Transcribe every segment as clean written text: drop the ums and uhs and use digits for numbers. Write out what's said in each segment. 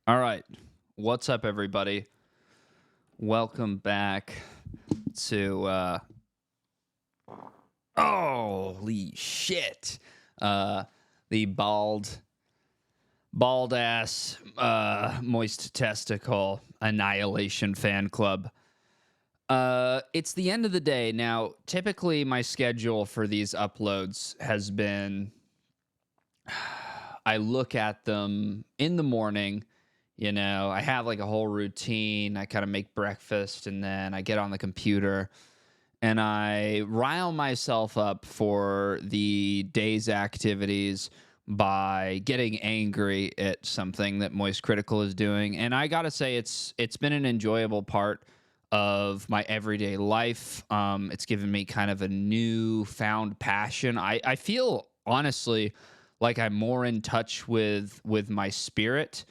All right. What's up, everybody? Welcome back to holy shit. The bald ass moist testicle annihilation fan club. It's the end of the day. Now, typically my schedule for these uploads has been I look at them in the morning. I have like a whole routine. I kind of make breakfast and then I get on the computer and I rile myself up for the day's activities by getting angry at something that Moist Critical is doing. And I gotta say, it's been an enjoyable part of my everyday life. It's given me kind of a newfound passion. I feel honestly like I'm more in touch with my spirit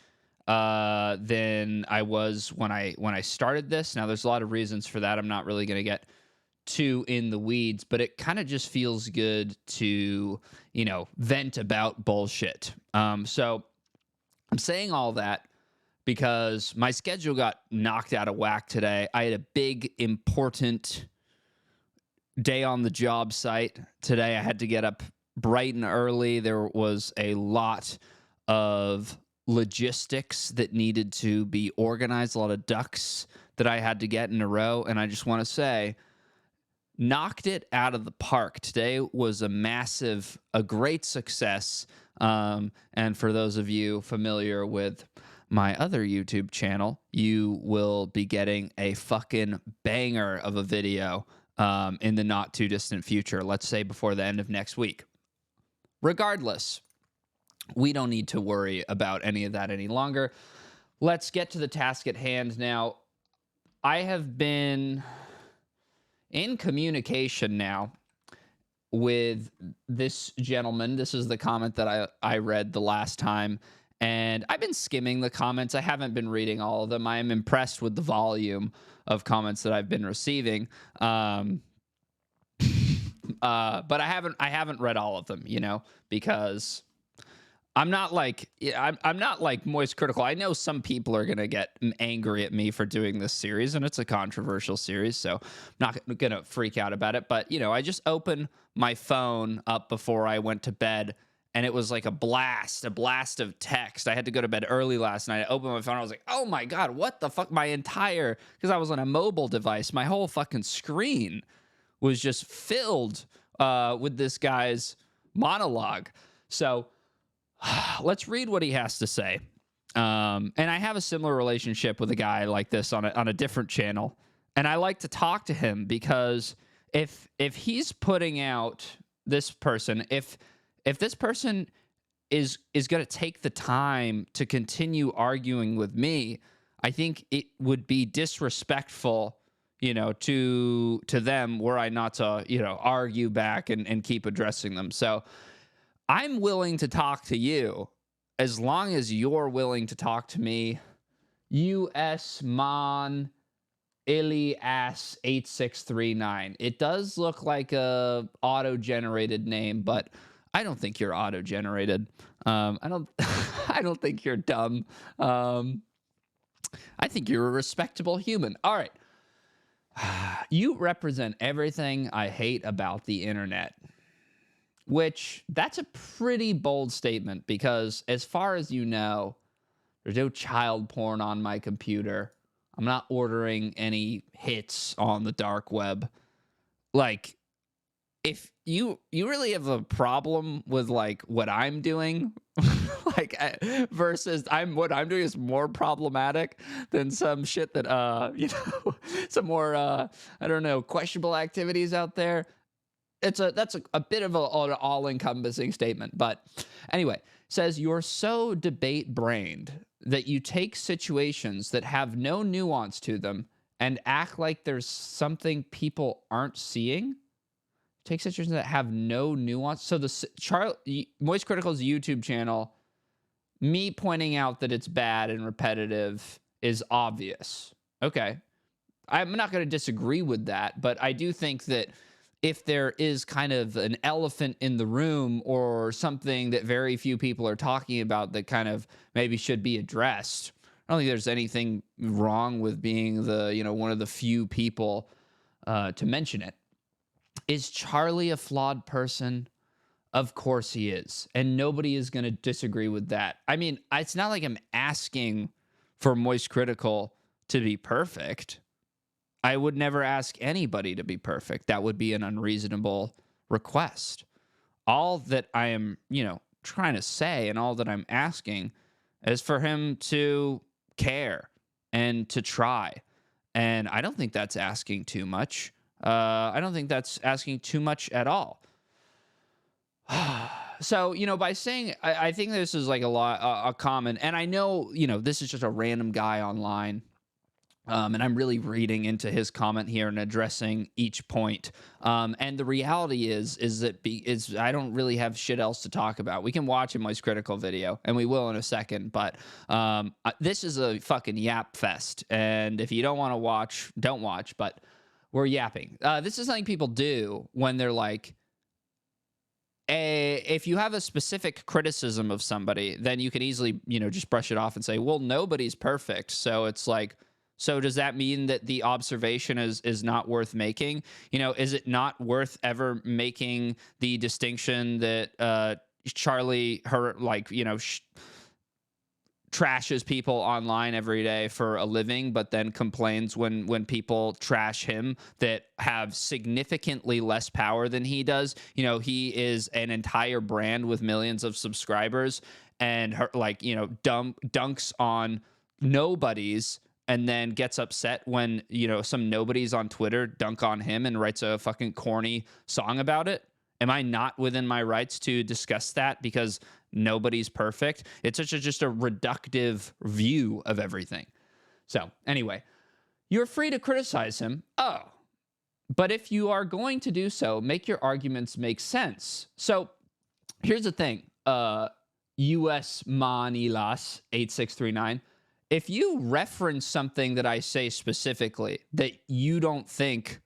than I was when I started this. Now, there's a lot of reasons for that. I'm not really going to get too in the weeds, but it kind of just feels good to vent about bullshit. So I'm saying all that because my schedule got knocked out of whack today. I had a big important day on the job site today. I had to get up bright and early. There was a lot of logistics that needed to be organized, a lot of ducks that I had to get in a row. And I just want to say, knocked it out of the park. Today was a great success. And for those of you familiar with my other YouTube channel, you will be getting a fucking banger of a video in the not too distant future. Let's say before the end of next week. Regardless, we don't need to worry about any of that any longer. Let's get to the task at hand now. I have been in communication now with this gentleman. This is the comment that I read the last time, and I've been skimming the comments. I haven't been reading all of them. I am impressed with the volume of comments that I've been receiving. But I haven't read all of them, because I'm not like Moist Critical. I know some people are gonna get angry at me for doing this series, and it's a controversial series, so I'm not gonna freak out about it. But I just opened my phone up before I went to bed, and it was like a blast of text. I had to go to bed early last night. I opened my phone. I was like, oh my god, what the fuck? Because I was on a mobile device, my whole fucking screen was just filled with this guy's monologue. So let's read what he has to say. And I have a similar relationship with a guy like this on a different channel. And I like to talk to him because if he's putting out this person, if this person is going to take the time to continue arguing with me, I think it would be disrespectful to them were I not to, argue back and keep addressing them. So I'm willing to talk to you as long as you're willing to talk to me. US Mon Illy Ass 8639. It does look like a auto-generated name, but I don't think you're auto-generated. I don't I don't think you're dumb. I think you're a respectable human. All right. You represent everything I hate about the internet, which that's a pretty bold statement because as far as you know, there's no child porn on my computer. I'm not ordering any hits on the dark web. Like, if you really have a problem with like what I'm doing, versus what I'm doing is more problematic than some shit that some more I don't know, questionable activities out there. That's a bit of an all-encompassing statement. But anyway, says you're so debate-brained that you take situations that have no nuance to them and act like there's something people aren't seeing. Take situations that have no nuance. So Moist Critical's YouTube channel, me pointing out that it's bad and repetitive is obvious. Okay. I'm not going to disagree with that, but I do think that if there is kind of an elephant in the room or something that very few people are talking about that kind of maybe should be addressed, I don't think there's anything wrong with being one of the few people to mention it. Is Charlie a flawed person? Of course he is. And nobody is going to disagree with that. I mean, it's not like I'm asking for Moist Critical to be perfect. I would never ask anybody to be perfect. That would be an unreasonable request. All that I am, trying to say and all that I'm asking is for him to care and to try. And I don't think that's asking too much. I don't think that's asking too much at all. So, by saying, I think this is like a common, and I know, this is just a random guy online. And I'm really reading into his comment here and addressing each point. And the reality is that I don't really have shit else to talk about. We can watch a Moist Critical video, and we will in a second. But this is a fucking yap fest. And if you don't want to watch, don't watch. But we're yapping. This is something people do when they're like, if you have a specific criticism of somebody, then you can easily, just brush it off and say, well, nobody's perfect. So it's like, so does that mean that the observation is not worth making? Is it not worth ever making the distinction that Charlie, trashes people online every day for a living, but then complains when people trash him that have significantly less power than he does? He is an entire brand with millions of subscribers, and dunks on nobodies, and then gets upset when, some nobodies on Twitter dunk on him and writes a fucking corny song about it. Am I not within my rights to discuss that because nobody's perfect? It's just a reductive view of everything. So anyway, you're free to criticize him. Oh, but if you are going to do so, make your arguments make sense. So here's the thing. US Manilas 8639. If you reference something that I say specifically that you don't think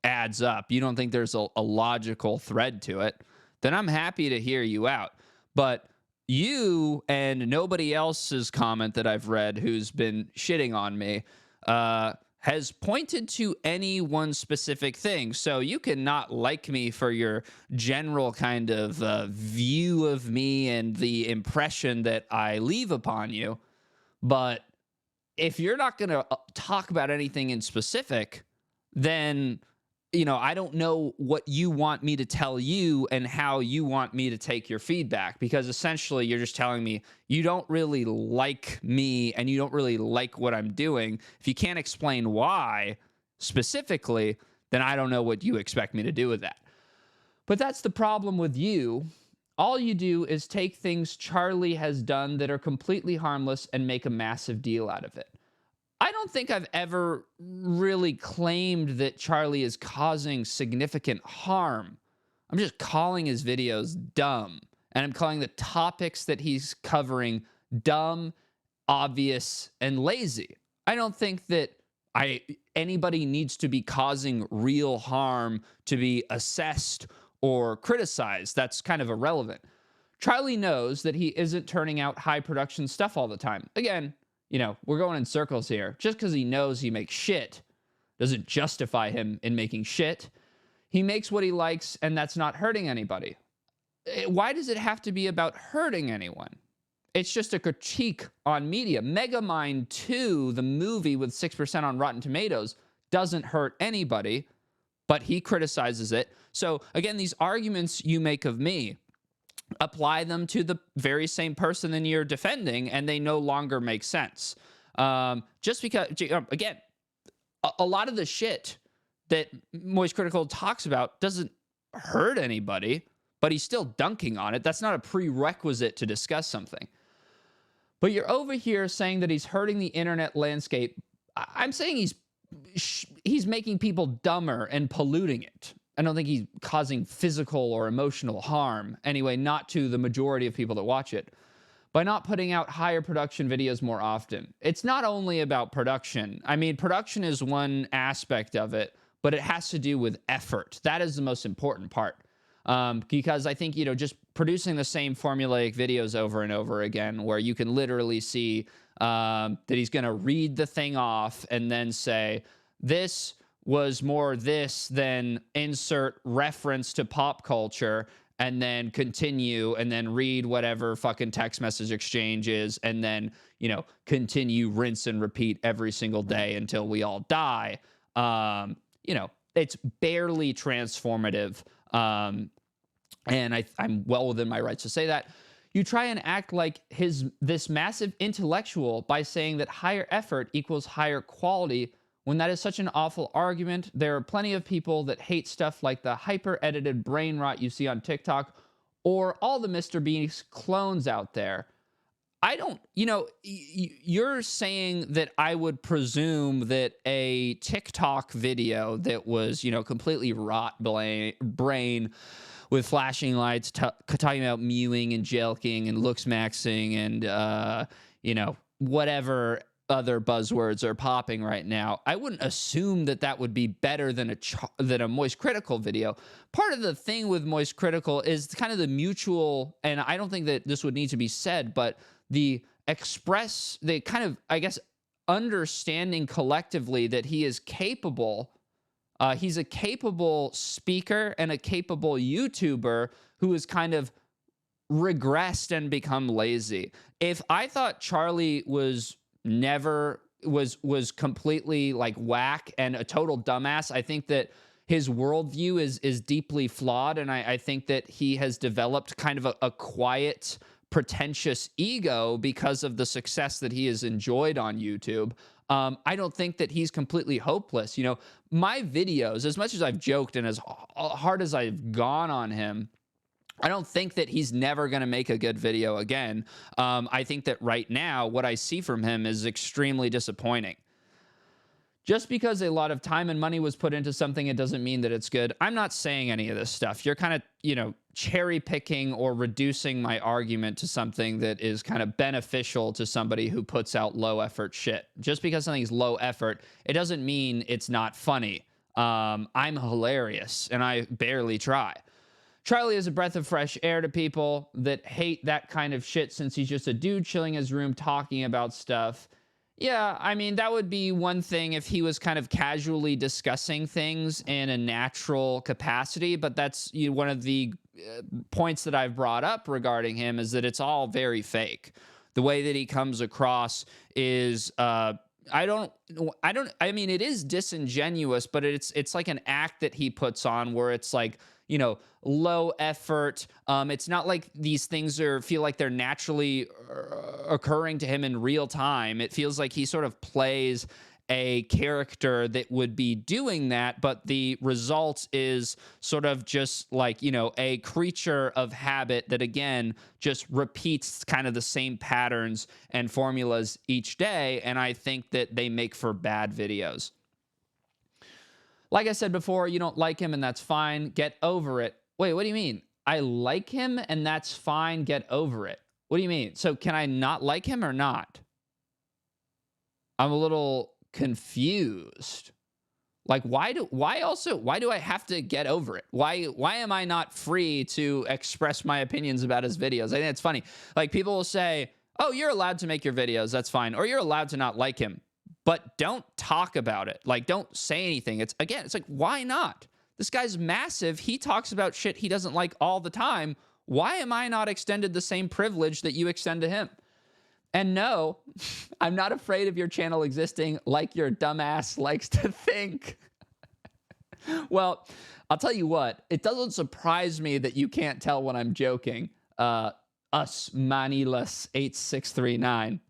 adds up, you don't think there's a logical thread to it, then I'm happy to hear you out. But you and nobody else's comment that I've read who's been shitting on me has pointed to any one specific thing. So you cannot like me for your general kind of view of me and the impression that I leave upon you. But if you're not going to talk about anything in specific, then, I don't know what you want me to tell you and how you want me to take your feedback, because essentially you're just telling me you don't really like me and you don't really like what I'm doing. If you can't explain why specifically, then I don't know what you expect me to do with that. But that's the problem with you. All you do is take things Charlie has done that are completely harmless and make a massive deal out of it. I don't think I've ever really claimed that Charlie is causing significant harm. I'm just calling his videos dumb. And I'm calling the topics that he's covering dumb, obvious, and lazy. I don't think that anybody needs to be causing real harm to be assessed or criticized. That's kind of irrelevant. Charlie knows that he isn't turning out high production stuff all the time. Again, we're going in circles here. Just because he knows he makes shit doesn't justify him in making shit. He makes what he likes, and that's not hurting anybody. Why does it have to be about hurting anyone? It's just a critique on media. Megamind 2, the movie with 6% on Rotten Tomatoes, doesn't hurt anybody, but he criticizes it. So again, these arguments you make of me, apply them to the very same person that you're defending, and they no longer make sense. Just because, again, a lot of the shit that Moist Critical talks about doesn't hurt anybody, but he's still dunking on it. That's not a prerequisite to discuss something. But you're over here saying that he's hurting the internet landscape. I'm saying he's making people dumber and polluting it. I don't think he's causing physical or emotional harm. Anyway, not to the majority of people that watch it. By not putting out higher production videos more often. It's not only about production. I mean, production is one aspect of it, but it has to do with effort. That is the most important part. Because I think, just producing the same formulaic videos over and over again, where you can literally see that he's going to read the thing off and then say, this was more this than insert reference to pop culture, and then continue and then read whatever fucking text message exchange is, and then, continue, rinse and repeat every single day until we all die. It's barely transformative. And I'm well within my rights to say that. You try and act like this massive intellectual by saying that higher effort equals higher quality, when that is such an awful argument. There are plenty of people that hate stuff like the hyper-edited brain rot you see on TikTok, or all the Mr. Beast clones out there. I don't, you're saying that I would presume that a TikTok video that was, completely rot brain with flashing lights, talking about mewing and jelking and looks maxing and, whatever other buzzwords are popping right now. I wouldn't assume that would be better than a Moist Critical video. Part of the thing with Moist Critical is kind of the mutual, and I don't think that this would need to be said, but the kind of, I guess, understanding collectively that he is capable. He's a capable speaker and a capable YouTuber who is kind of regressed and become lazy. If I thought Charlie was completely like whack and a total dumbass, I think that his worldview is deeply flawed, and I think that he has developed kind of a quiet, pretentious ego because of the success that he has enjoyed on YouTube. I don't think that he's completely hopeless. My videos, as much as I've joked and as hard as I've gone on him, I don't think that he's never going to make a good video again. I think that right now, what I see from him is extremely disappointing. Just because a lot of time and money was put into something, it doesn't mean that it's good. I'm not saying any of this stuff. You're kind of, cherry picking or reducing my argument to something that is kind of beneficial to somebody who puts out low effort shit. Just because something's low effort, it doesn't mean it's not funny. I'm hilarious and I barely try. Charlie is a breath of fresh air to people that hate that kind of shit, since he's just a dude chilling in his room talking about stuff. Yeah, I mean, that would be one thing if he was kind of casually discussing things in a natural capacity, but that's one of the points that I've brought up regarding him, is that it's all very fake. The way that he comes across is I mean, it is disingenuous, but it's like an act that he puts on where it's like, low effort. It's not like these things feel like they're naturally occurring to him in real time. It feels like he sort of plays a character that would be doing that, but the result is sort of just like, a creature of habit that, again, just repeats kind of the same patterns and formulas each day. And I think that they make for bad videos. Like I said before, you don't like him and that's fine. Get over it. Wait, what do you mean? I like him and that's fine. Get over it. What do you mean? So can I not like him or not? I'm a little confused. Like, why do I have to get over it? Why am I not free to express my opinions about his videos? I think it's funny. Like, people will say, oh, you're allowed to make your videos. That's fine. Or you're allowed to not like him. But don't talk about it. Like, don't say anything. It's like, why not? This guy's massive. He talks about shit he doesn't like all the time. Why am I not extended the same privilege that you extend to him? And no, I'm not afraid of your channel existing like your dumbass likes to think. Well, I'll tell you what. It doesn't surprise me that you can't tell when I'm joking. Us Manilas 8639.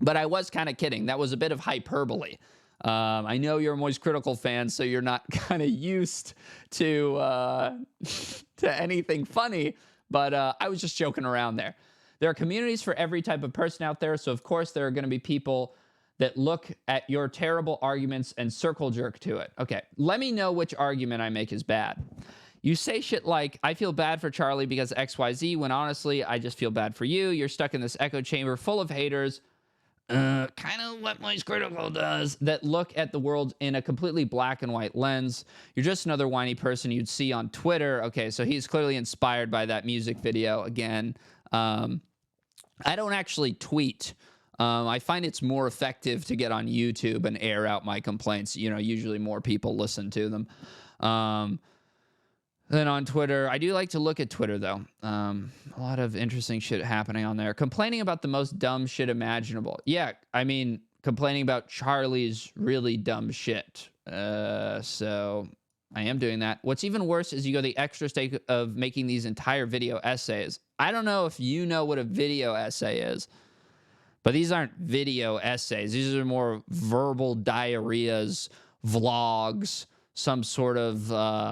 But I was kind of kidding. That was a bit of hyperbole. I know you're a Moist Critical fan, so you're not kind of used to anything funny, but I was just joking around there. There are communities for every type of person out there, so of course there are going to be people that look at your terrible arguments and circle jerk to it. Okay, let me know which argument I make is bad. You say shit like, I feel bad for Charlie because XYZ, when honestly, I just feel bad for you. You're stuck in this echo chamber full of haters. Kind of what Moist Critical does, that look at the world in a completely black and white lens. You're just another whiny person you'd see on Twitter. Okay, so he's clearly inspired by that music video again. I don't actually tweet. I find it's more effective to get on YouTube and air out my complaints. You know, usually more people listen to them. Then on Twitter, I do like to look at Twitter, though. A lot of interesting shit happening on there. Complaining about the most dumb shit imaginable. Yeah, I mean, complaining about Charlie's really dumb shit. So I am doing that. What's even worse is you go the extra step of making these entire video essays. I don't know if you know what a video essay is, but these aren't video essays. These are more verbal diarrheas, vlogs, some sort of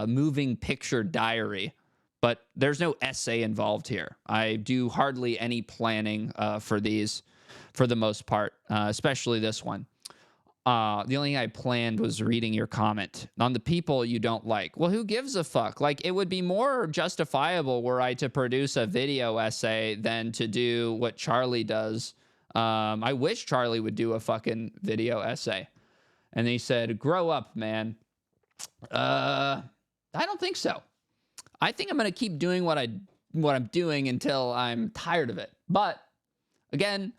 moving picture diary. But there's no essay involved here. I do hardly any planning for these for the most part, especially this one. The only thing I planned was reading your comment on the people you don't like. Well, who gives a fuck? Like, it would be more justifiable were I to produce a video essay than to do what Charlie does. I wish Charlie would do a fucking video essay. And he said, grow up, man. I don't think so. I think I'm going to keep doing what I'm doing until I'm tired of it. But again,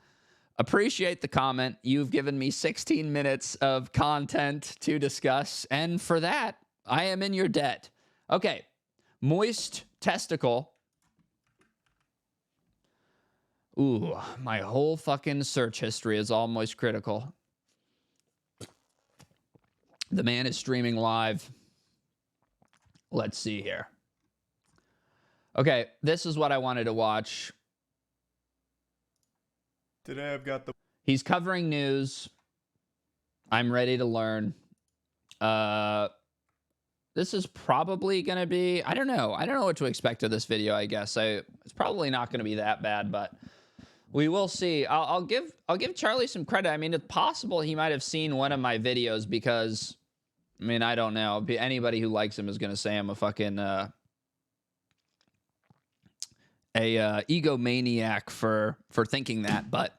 appreciate the comment. You've given me 16 minutes of content to discuss, and for that, I am in your debt. Okay, MoistTesticle. Ooh, my whole fucking search history is all MoistCritical. The man is streaming live. Let's see here. Okay, this is what I wanted to watch. Today I've got the... He's covering news. I'm ready to learn. This is probably going to be... I don't know. I don't know what to expect of this video, I guess. It's probably not going to be that bad, but we will see. I'll give Charlie some credit. I mean, it's possible he might have seen one of my videos because... I mean, I don't know. Anybody who likes him is going to say I'm a fucking... egomaniac for thinking that, but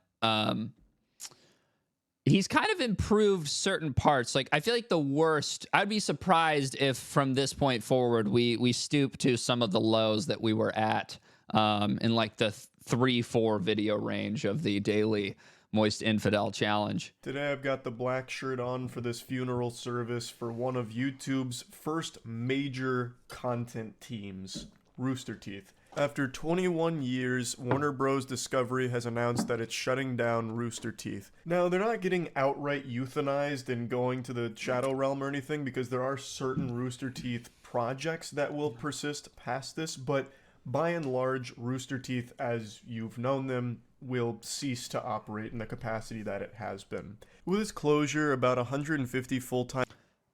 he's kind of improved certain parts. Like, I feel like the worst, I'd be surprised if from this point forward we stoop to some of the lows that we were at in like the 3-4 video range of the daily Moist Infidel challenge. Today I've got the black shirt on for this funeral service for one of YouTube's first major content teams, Rooster Teeth. After 21 years, Warner Bros. Discovery has announced that it's shutting down Rooster Teeth. Now, they're not getting outright euthanized and going to the Shadow Realm or anything, because there are certain Rooster Teeth projects that will persist past this, but by and large, Rooster Teeth, as you've known them, will cease to operate in the capacity that it has been. With its closure, about 150 full-time...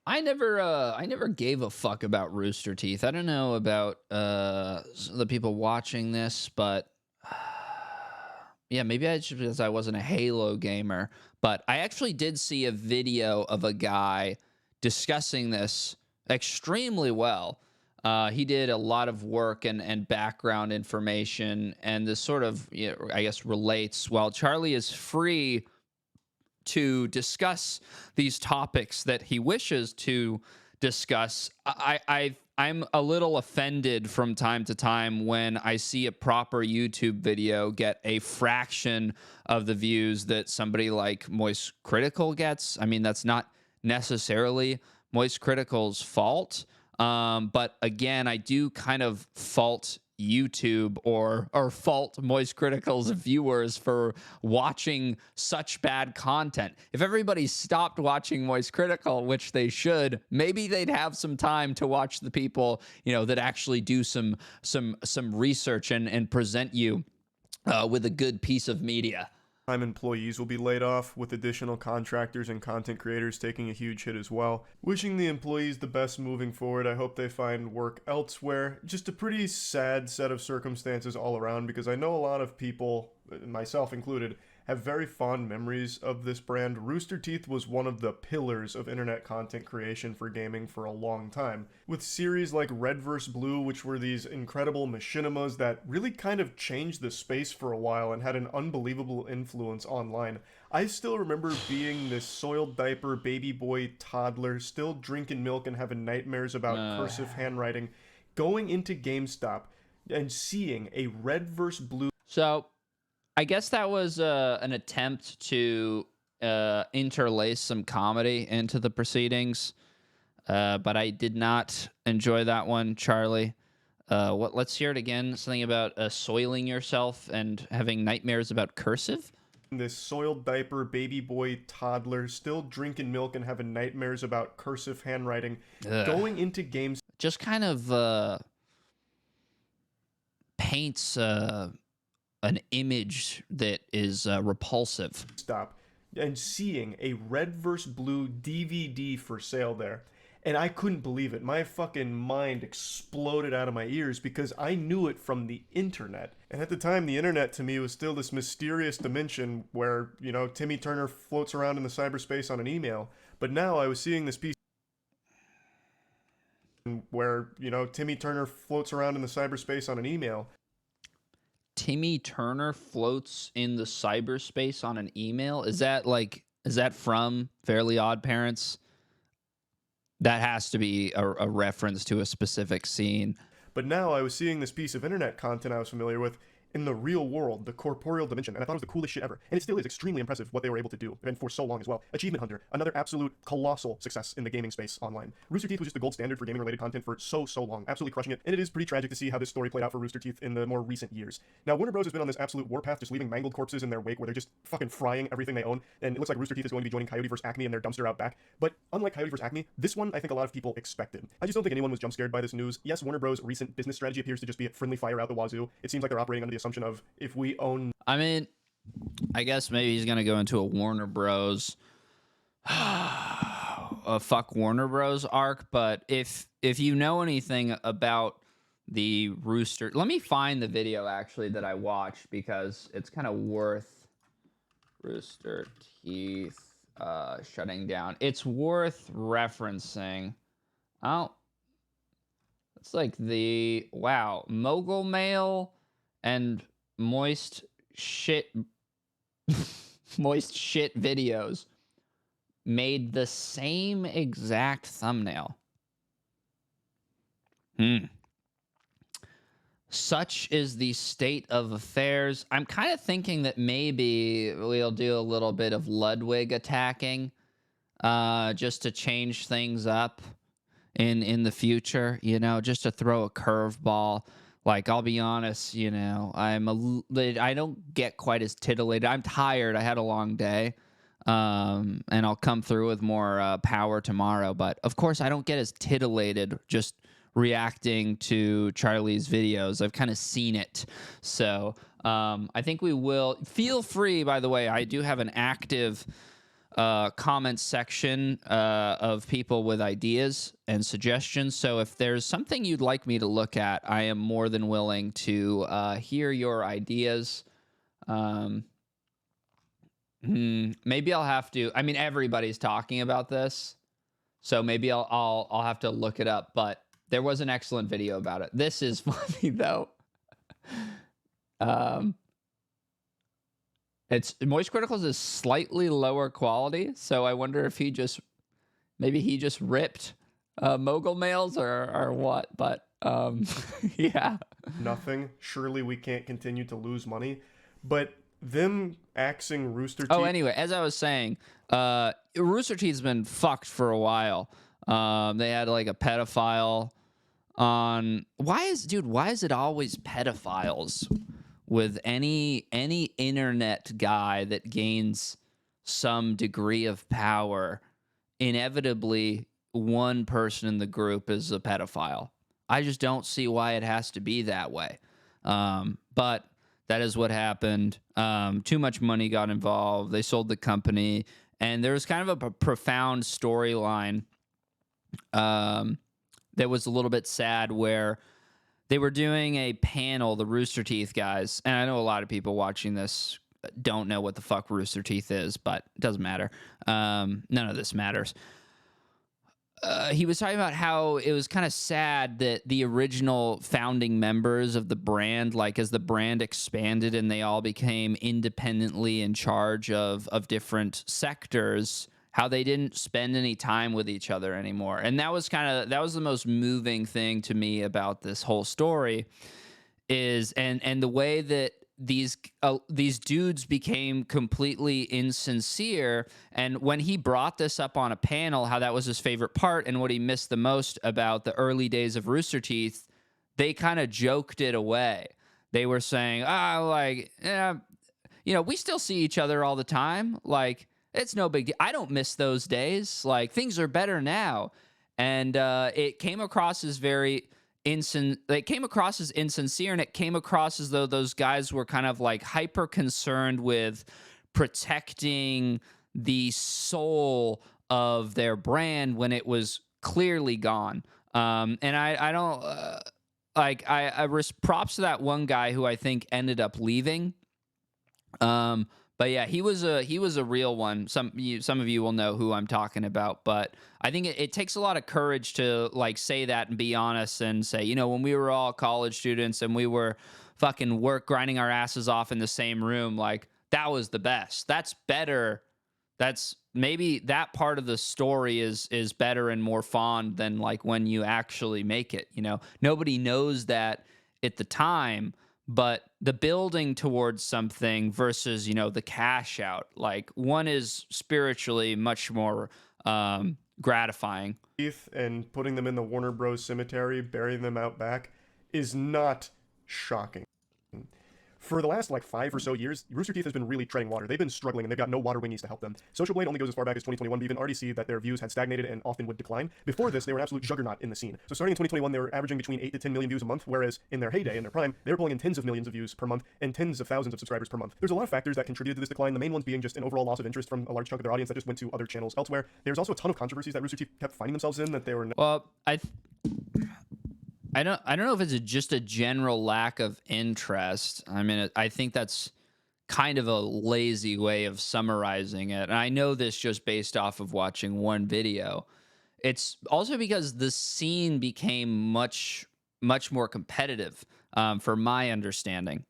I never gave a fuck about Rooster Teeth. I don't know about the people watching this, but yeah, maybe it's just because I wasn't a Halo gamer. But I actually did see a video of a guy discussing this extremely well. He did a lot of work and background information, and this sort of, you know, I guess, relates. While Charlie is free to discuss these topics that he wishes to discuss, I'm a little offended from time to time when I see a proper YouTube video get a fraction of the views that somebody like MoistCritical gets. I mean, that's not necessarily MoistCritical's fault, but again, I do kind of fault YouTube or fault MoistCritical's viewers for watching such bad content. If everybody stopped watching MoistCritical, which they should, maybe they'd have some time to watch the people, you know, that actually do some research and present you with a good piece of media. Employees will be laid off, with additional contractors and content creators taking a huge hit as well. Wishing the employees the best moving forward. I hope they find work elsewhere. Just a pretty sad set of circumstances all around, because I know a lot of people, myself included, have very fond memories of this brand. Rooster Teeth was one of the pillars of internet content creation for gaming for a long time, with series like Red vs. Blue, which were these incredible machinimas that really kind of changed the space for a while and had an unbelievable influence online. I still remember being this soiled diaper baby boy toddler, still drinking milk and having nightmares about cursive handwriting, going into GameStop and seeing a Red vs. Blue. So I guess that was an attempt to interlace some comedy into the proceedings, but I did not enjoy that one, Charlie. What? Let's hear it again. Something about soiling yourself and having nightmares about cursive. This soiled diaper baby boy toddler still drinking milk and having nightmares about cursive handwriting, Ugh. going into games Just kind of paints an image that is repulsive. stop and seeing a red vs. Blue DVD for sale there. And I couldn't believe it. My fucking mind exploded out of my ears because I knew it from the internet. And at the time, the internet to me was still this mysterious dimension where, Timmy Turner floats around in the cyberspace on an email. But now I was seeing this piece where, Timmy Turner floats around in the cyberspace on an email. Timmy Turner floats in the cyberspace on an email. Is that from Fairly Odd Parents? That has to be a reference to a specific scene. But now I was seeing this piece of internet content I was familiar with in the real world, the corporeal dimension, and I thought it was the coolest shit ever. And it still is extremely impressive what they were able to do, and for so long as well. Achievement Hunter, another absolute colossal success in the gaming space online. Rooster Teeth was just the gold standard for gaming-related content for so long, absolutely crushing it, and it is pretty tragic to see how this story played out for Rooster Teeth in the more recent years. Now, Warner Bros. Has been on this absolute warpath, just leaving mangled corpses in their wake where they're just fucking frying everything they own, and it looks like Rooster Teeth is going to be joining Coyote vs. Acme in their dumpster out back. But unlike Coyote vs. Acme, this one I think a lot of people expected. I just don't think anyone was jump scared by this news. Yes, Warner Bros. Recent business strategy appears to just be friendly fire out the wazoo. It seems like they're operating under the assumption of if we own. I mean, I guess maybe he's gonna go into a Warner Bros. A fuck Warner Bros. Arc. But if you know anything about the Rooster, let me find the video actually that I watched because it's kind of worth Rooster Teeth shutting down. It's worth referencing. Oh, it's like Mogul Mail and moist shit moist shit videos made the same exact thumbnail. Such is the state of affairs. I'm kind of thinking that maybe we'll do a little bit of Ludwig attacking just to change things up in the future, just to throw a curveball. Like, I'll be honest, I don't get quite as titillated. I'm tired. I had a long day. And I'll come through with more power tomorrow. But, of course, I don't get as titillated just reacting to Charlie's videos. I've kind of seen it. So I think we will. Feel free, by the way. I do have an active comment section of people with ideas and suggestions. So if there's something you'd like me to look at, I am more than willing to hear your ideas. Maybe I'll have to. I mean, everybody's talking about this, so maybe I'll have to look it up. But there was an excellent video about it. This is funny though. It's Moist Criticals is slightly lower quality, so I wonder if maybe he just ripped mogul mails or what. But yeah, Nothing. Surely we can't continue to lose money, but them axing Rooster Teeth. Oh, anyway, as I was saying, Rooster Teeth's been fucked for a while. They had like a pedophile on. Why is it always pedophiles with any internet guy that gains some degree of power? Inevitably, one person in the group is a pedophile. I just don't see why it has to be that way. But that is what happened. Too much money got involved. They sold the company. And there was kind of a profound storyline that was a little bit sad where they were doing a panel, the Rooster Teeth guys. And I know a lot of people watching this don't know what the fuck Rooster Teeth is, but it doesn't matter. None of this matters. He was talking about how it was kind of sad that the original founding members of the brand, like as the brand expanded and they all became independently in charge of different sectors, how they didn't spend any time with each other anymore. And that was the most moving thing to me about this whole story is, and the way that these dudes became completely insincere. And when he brought this up on a panel, how that was his favorite part and what he missed the most about the early days of Rooster Teeth, they kind of joked it away. They were saying, like, yeah, we still see each other all the time. Like, it's no big deal. I don't miss those days. Like, things are better now. And it came across as it came across as insincere, and it came across as though those guys were kind of like hyper concerned with protecting the soul of their brand when it was clearly gone. And I don't props to that one guy who I think ended up leaving. But yeah, he was a real one. Some of you will know who I'm talking about, but I think it takes a lot of courage to like say that and be honest and say, when we were all college students and we were fucking grinding our asses off in the same room, like that was the best. That's better. That's maybe that part of the story is better and more fond than like when you actually make it. Nobody knows that at the time, but the building towards something versus the cash out, like one is spiritually much more gratifying. Teeth and putting them in the Warner Bros. Cemetery, burying them out back, is not shocking. For the last like 5 or so years, Rooster Teeth has been really treading water. They've been struggling and they've got no water wingies to help them. Social Blade only goes as far back as 2021, but you can already see that their views had stagnated and often would decline. Before this, they were an absolute juggernaut in the scene. So starting in 2021, they were averaging between 8 to 10 million views a month, whereas in their heyday, in their prime, they were pulling in tens of millions of views per month and tens of thousands of subscribers per month. There's a lot of factors that contributed to this decline, the main ones being just an overall loss of interest from a large chunk of their audience that just went to other channels elsewhere. There's also a ton of controversies that Rooster Teeth kept finding themselves in that they were... Well, I don't know if it's just a general lack of interest. I mean, I think that's kind of a lazy way of summarizing it. And I know this just based off of watching one video. It's also because the scene became much more competitive, from my understanding.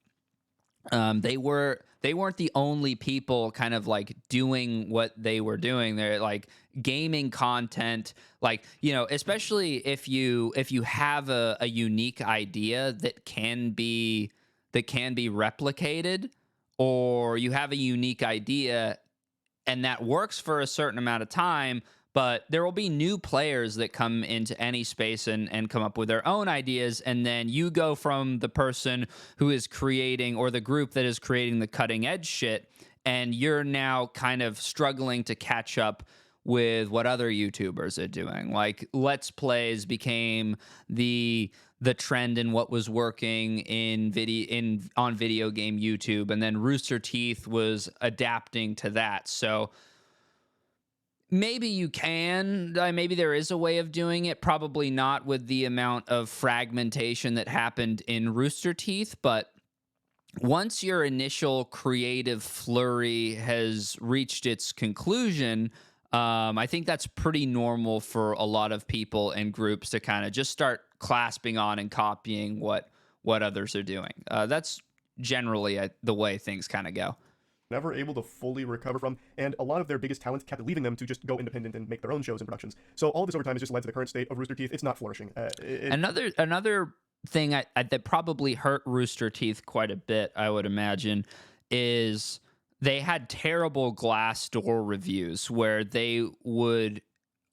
They weren't the only people kind of like doing what they were doing. They're like gaming content, like, especially if you have a unique idea that can be replicated, or you have a unique idea and that works for a certain amount of time, but there will be new players that come into any space and come up with their own ideas. And then you go from the person who is creating, or the group that is creating the cutting edge shit, and you're now kind of struggling to catch up with what other YouTubers are doing. Like Let's Plays became the trend in what was working on video game YouTube, and then Rooster Teeth was adapting to that. So maybe you can, maybe there is a way of doing it, probably not with the amount of fragmentation that happened in Rooster Teeth, but once your initial creative flurry has reached its conclusion, I think that's pretty normal for a lot of people and groups to kind of just start clasping on and copying what others are doing. That's generally the way things kind of go. Never able to fully recover from, and a lot of their biggest talents kept leaving them to just go independent and make their own shows and productions. So all of this over time has just led to the current state of Rooster Teeth. It's not flourishing. Another thing that probably hurt Rooster Teeth quite a bit, I would imagine, is they had terrible Glassdoor reviews where they would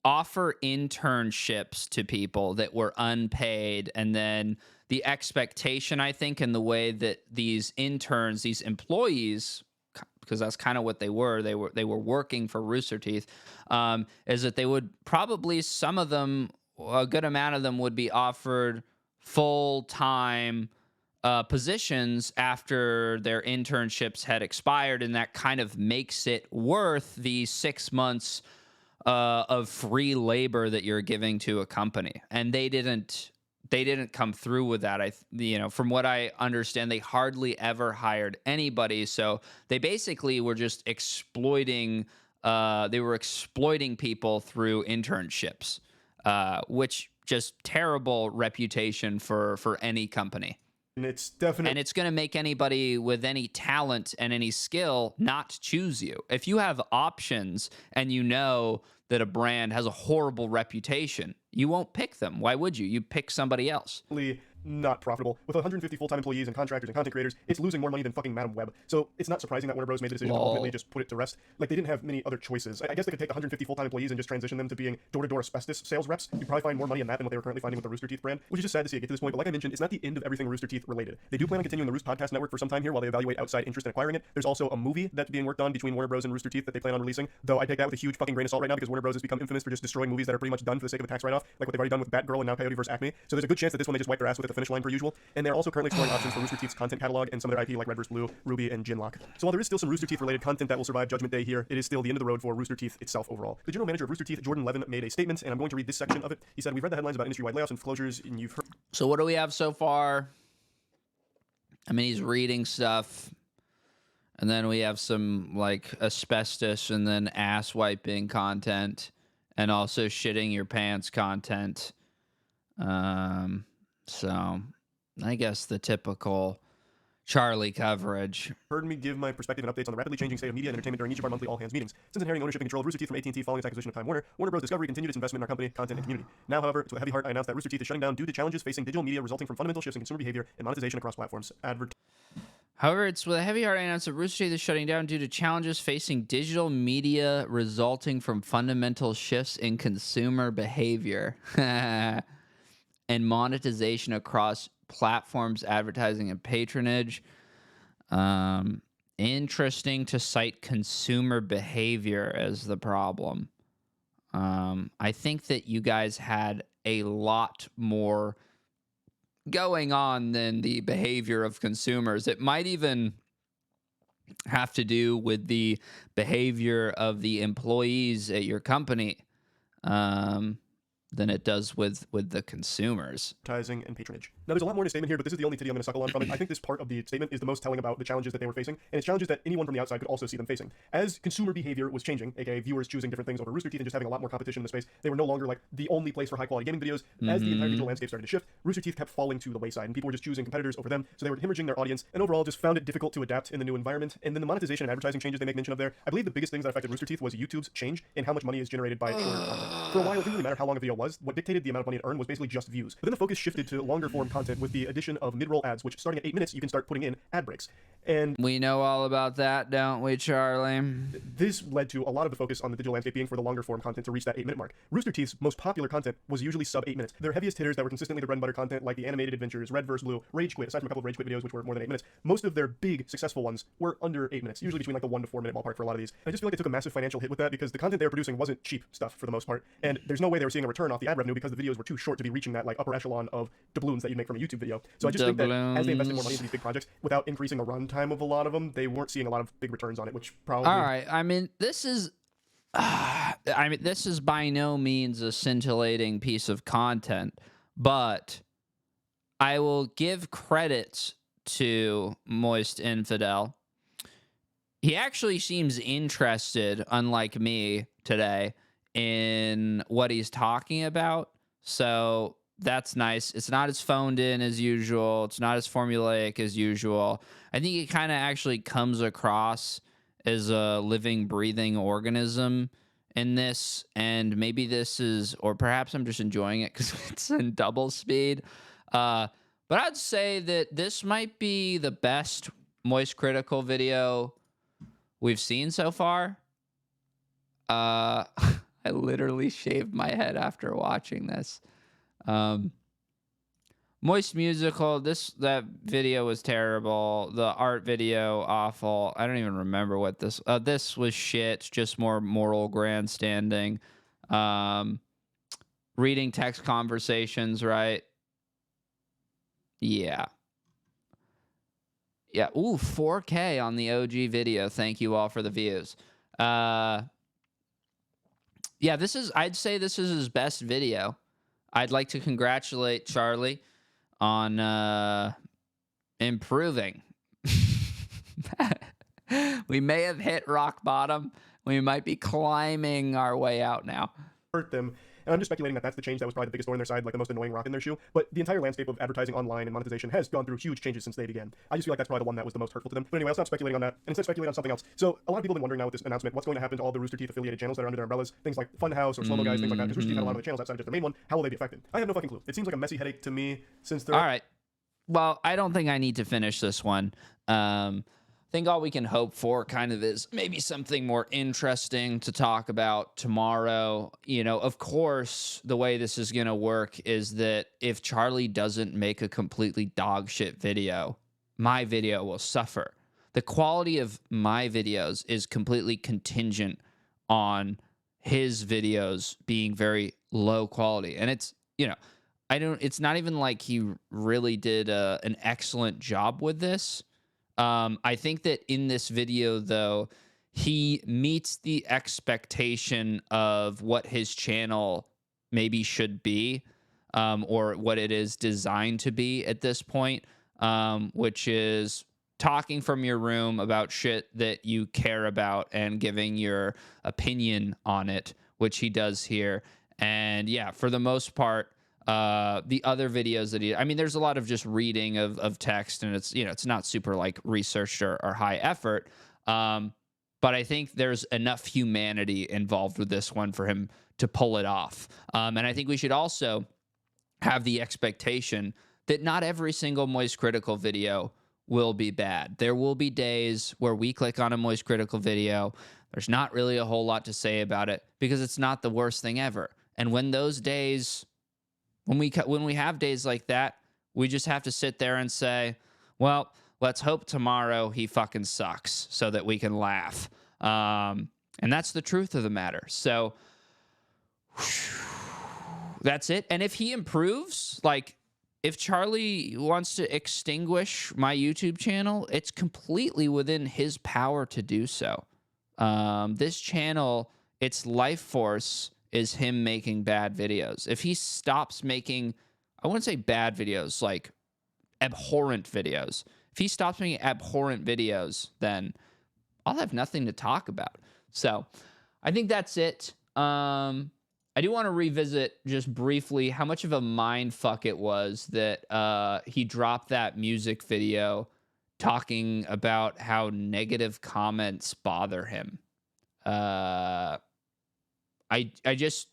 offer internships to people that were unpaid, and then the expectation, I think, in the way that these interns, these employees, because that's kind of what they were working for Rooster Teeth, is that they would probably, some of them, a good amount of them, would be offered full-time positions after their internships had expired, and that kind of makes it worth the 6 months of free labor that you're giving to a company. And they didn't come through with that. From what I understand, they hardly ever hired anybody. So they basically were just exploiting. They were exploiting people through internships, which just terrible reputation for any company. And it's definitely... And it's going to make anybody with any talent and any skill not choose you. If you have options and you know that a brand has a horrible reputation, you won't pick them. Why would you? You pick somebody else. not profitable. With 150 full-time employees and contractors and content creators, it's losing more money than fucking Madam Web. So it's not surprising that Warner Bros. Made the decision to ultimately just put it to rest. Like, they didn't have many other choices. I guess they could take the 150 full-time employees and just transition them to being door-to-door asbestos sales reps. You'd probably find more money in that than what they were currently finding with the Rooster Teeth brand, which is just sad to see it get to this point. But like I mentioned, it's not the end of everything Rooster Teeth related. They do plan on continuing the Roost podcast network for some time here while they evaluate outside interest in acquiring it. There's also a movie that's being worked on between Warner Bros. And Rooster Teeth that they plan on releasing, though I take that with a huge fucking grain of salt right now because Warner Bros. Has become infamous for just destroying movies that are pretty much done for the sake of a tax write-off, like what they've already done with Batgirl and now Coyote vs. Acme. So there's a good chance that this one they just wipe their ass with at the finish line per usual. And they're also currently exploring options for Rooster Teeth's content catalog and some of their IP like Red vs. Blue, Ruby, and Ginlock. So while there is still some Rooster Teeth related content that will survive Judgment Day here, it is still the end of the road for Rooster Teeth itself overall. The general manager of Rooster Teeth, Jordan Levin, made a statement, and I'm going to read this section of it. He said, "We've read the headlines about industry-wide layoffs and closures, and you've heard..." So what do we have so far? I mean, he's reading stuff, and then we have some like asbestos and then ass wiping content, and also shitting your pants content. So I guess the typical Charlie coverage. Heard me give my perspective and updates on the rapidly changing state of media and entertainment during each of our monthly all-hands meetings. Since inheriting ownership and control of Rooster Teeth from AT&T following its acquisition of Time Warner, Warner Bros. Discovery continued its investment in our company, content, and community. Now, however, it's with a heavy heart I announce that Rooster Teeth is shutting down due to challenges facing digital media resulting from fundamental shifts in consumer behavior and monetization across platforms. However, it's with a heavy heart I announce that Rooster Teeth is shutting down due to challenges facing digital media resulting from fundamental shifts in consumer behavior and monetization across platforms, advertising, and patronage. Interesting to cite consumer behavior as the problem. I think that you guys had a lot more going on than the behavior of consumers. It might even have to do with the behavior of the employees at your company than it does with the consumers. Advertising and patronage. Now, there's a lot more in the statement here, but this is the only titty I'm going to suckle on from it. I think this part of the statement is the most telling about the challenges that they were facing, and it's challenges that anyone from the outside could also see them facing. As consumer behavior was changing, aka viewers choosing different things over Rooster Teeth and just having a lot more competition in the space, they were no longer like the only place for high-quality gaming videos. As the entire digital landscape started to shift, Rooster Teeth kept falling to the wayside, and people were just choosing competitors over them, so they were hemorrhaging their audience, and overall just found it difficult to adapt in the new environment. And then the monetization and advertising changes they make mention of there, I believe the biggest things that affected Rooster Teeth was YouTube's change in how much money is generated by shorter content. For a while, it didn't really matter how long a video was. What dictated the amount of money it earned was basically just views. But then the focus shifted to longer form content with the addition of mid-roll ads, which starting at 8 minutes, you can start putting in ad breaks. And we know all about that, don't we, Charlie? This led to a lot of the focus on the digital landscape being for the longer form content to reach that 8-minute mark. Rooster Teeth's most popular content was usually sub 8 minutes. Their heaviest hitters that were consistently the bread and butter content, like the animated adventures, Red vs. Blue, Rage Quit, aside from a couple of Rage Quit videos which were more than 8 minutes, most of their big successful ones were under 8 minutes, usually between like the 1 to 4 minute ballpark for a lot of these. And I just feel like they took a massive financial hit with that because the content they were producing wasn't cheap stuff for the most part, and there's no way they were seeing a return off the ad revenue because the videos were too short to be reaching that like upper echelon of doubloons that you make from a YouTube video. So I just think that as they invested more money into these big projects without increasing the runtime of a lot of them, they weren't seeing a lot of big returns on it, which probably... All right, I mean, this is by no means a scintillating piece of content, but I will give credit to Moist Infidel. He actually seems interested, unlike me today, in what he's talking about. So that's nice. It's not as phoned in as usual. It's not as formulaic as usual. I think it kind of actually comes across as a living, breathing organism in this. And maybe this is, or perhaps I'm just enjoying it because it's in double speed. But I'd say that this might be the best Moist Critical video we've seen so far. I literally shaved my head after watching this. Moist Musical, that video was terrible. The art video, awful. I don't even remember what this was shit, just more moral grandstanding. Reading text conversations, right? Yeah. Yeah, ooh, 4K on the OG video. Thank you all for the views. Yeah, I'd say this is his best video. I'd like to congratulate Charlie on improving. We may have hit rock bottom. We might be climbing our way out now. Hurt them. And I'm just speculating that that's the change that was probably the biggest thorn in their side, like the most annoying rock in their shoe. But the entire landscape of advertising online and monetization has gone through huge changes since they began. I just feel like that's probably the one that was the most hurtful to them. But anyway, I'll stop speculating on that and instead speculate on something else. So a lot of people have been wondering now with this announcement, what's going to happen to all the Rooster Teeth affiliated channels that are under their umbrellas, things like Funhouse or Slow Mo Guys, things like that, because Rooster Teeth had a lot of the channels outside of just their main one. How will they be affected? I have no fucking clue. It seems like a messy headache to me since they're... All right. Well, I don't think I need to finish this one. I think all we can hope for kind of is maybe something more interesting to talk about tomorrow. You know, of course, the way this is going to work is that if Charlie doesn't make a completely dog shit video, my video will suffer. The quality of my videos is completely contingent on his videos being very low quality. And it's, you know, I don't, it's not even like he really did an excellent job with this. I think that in this video, though, he meets the expectation of what his channel maybe should be, or what it is designed to be at this point, which is talking from your room about shit that you care about and giving your opinion on it, which he does here. And yeah, for the most part, the other videos that I mean, there's a lot of just reading of text, and it's, you know, it's not super like researched or high effort. But I think there's enough humanity involved with this one for him to pull it off. And I think we should also have the expectation that not every single Moist Critical video will be bad. There will be days where we click on a Moist Critical video. There's not really a whole lot to say about it because it's not the worst thing ever. And when those days, when we have days like that, we just have to sit there and say, well, let's hope tomorrow he fucking sucks so that we can laugh. And that's the truth of the matter. So that's it. And if he improves, like if Charlie wants to extinguish my YouTube channel, it's completely within his power to do so. This channel, its life force is him making bad videos. If he stops making, I wouldn't say bad videos, like abhorrent videos. If he stops making abhorrent videos, then I'll have nothing to talk about. So I think that's it. I do want to revisit just briefly how much of a mind fuck it was that he dropped that music video talking about how negative comments bother him. I just,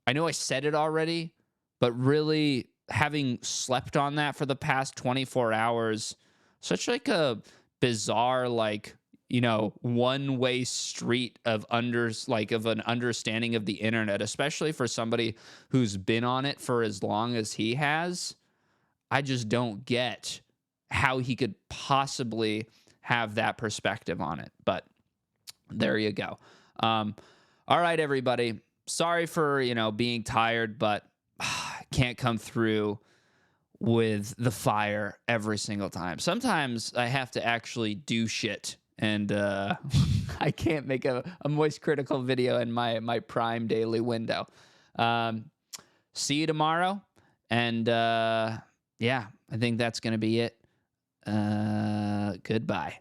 I know I said it already, but really having slept on that for the past 24 hours, such like a bizarre, like, you know, one-way street of of an understanding of the internet, especially for somebody who's been on it for as long as he has. I just don't get how he could possibly have that perspective on it. But there you go. All right, everybody. Sorry for, you know, being tired, but I can't come through with the fire every single time. Sometimes I have to actually do shit, and I can't make a Moist Critical video in my prime daily window. See you tomorrow, and yeah, I think that's going to be it. Goodbye.